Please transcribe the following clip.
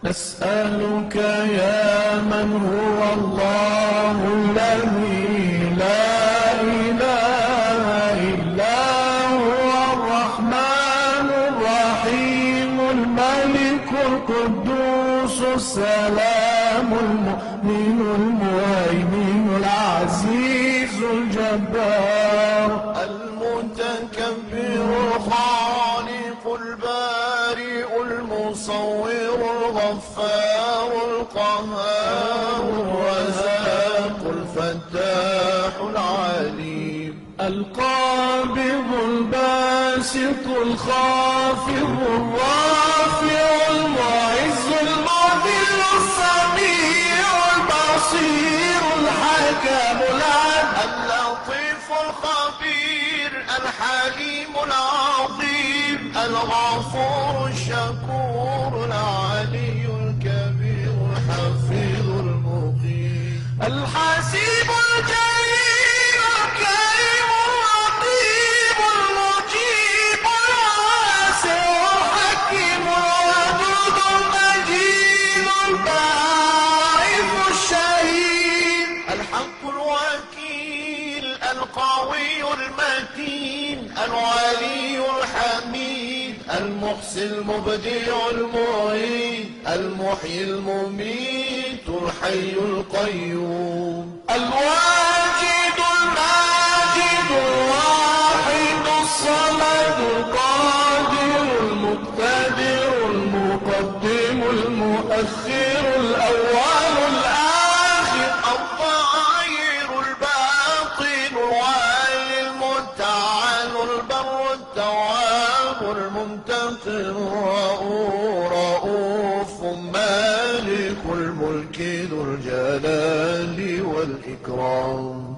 أسألك يا من هو الله الذي لا إله إلا هو الرحمن الرحيم الملك القدوس السلام المؤمن المهيمن العزيز الجبار المتكبر الخالق البارئ المصور الغفار القهار الرزاق الفتاح العليم القابض الباسط الخافض الرافع المعز المذل السميع البصير الحكم العدل اللطيف الخبير الحليم العظيم الغفور الشكور العلي الكبير الحفيظ المقيم الحسيب الجليل الكريم الرقيب المجيب الواسع الحكيم الودود المجيد الباعث الشهيد الحق الوكيل القوي المتين الولي الحميد المحسن المبدع المعيد المحيي المميت الحي القيوم الواجد الماجد الواحد الصمد القادر المقتدر المقدم المؤخر الأول الآخر الظاهر الباطن الوالي المتعال البر التواب المنتقم رؤوف مالك الملك ذو الجلال والإكرام